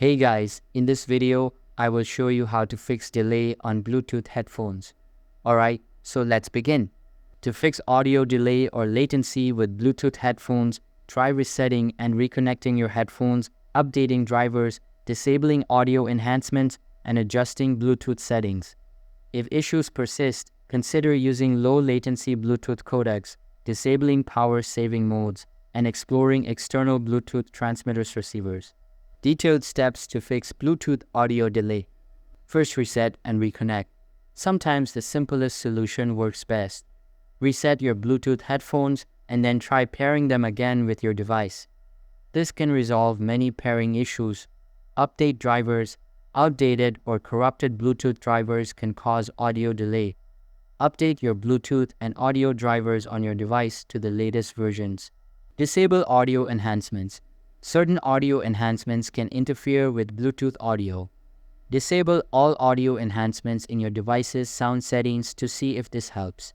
Hey guys, in this video, I will show you how to fix delay on Bluetooth headphones. Alright, so let's begin. To fix audio delay or latency with Bluetooth headphones, try resetting and reconnecting your headphones, updating drivers, disabling audio enhancements, and adjusting Bluetooth settings. If issues persist, consider using low latency Bluetooth codecs, disabling power saving modes, and exploring external Bluetooth transmitters receivers. Detailed steps to fix Bluetooth audio delay. First, reset and reconnect. Sometimes the simplest solution works best. Reset your Bluetooth headphones and then try pairing them again with your device. This can resolve many pairing issues. Update drivers. Outdated or corrupted Bluetooth drivers can cause audio delay. Update your Bluetooth and audio drivers on your device to the latest versions. Disable audio enhancements. Certain audio enhancements can interfere with Bluetooth audio. Disable all audio enhancements in your device's sound settings to see if this helps.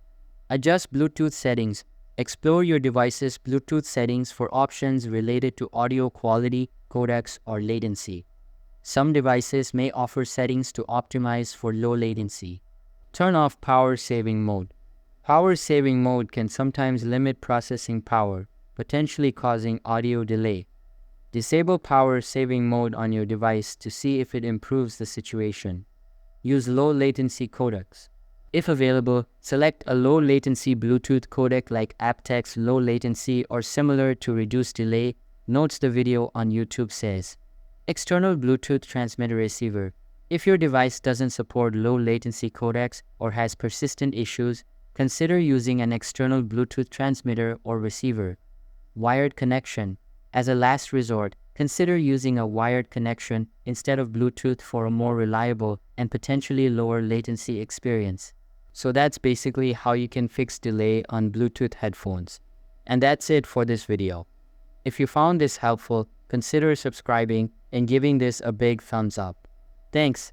Adjust Bluetooth settings. Explore your device's Bluetooth settings for options related to audio quality, codecs, or latency. Some devices may offer settings to optimize for low latency. Turn off power saving mode. Power saving mode can sometimes limit processing power, potentially causing audio delay. Disable power saving mode on your device to see if it improves the situation. Use low latency codecs. If available, select a low latency Bluetooth codec like aptX low latency or similar to reduce delay, notes the video on YouTube says. External Bluetooth transmitter receiver. If your device doesn't support low latency codecs or has persistent issues, consider using an external Bluetooth transmitter or receiver. Wired connection. As a last resort, consider using a wired connection instead of Bluetooth for a more reliable and potentially lower latency experience. So that's basically how you can fix delay on Bluetooth headphones. And that's it for this video. If you found this helpful, consider subscribing and giving this a big thumbs up. Thanks.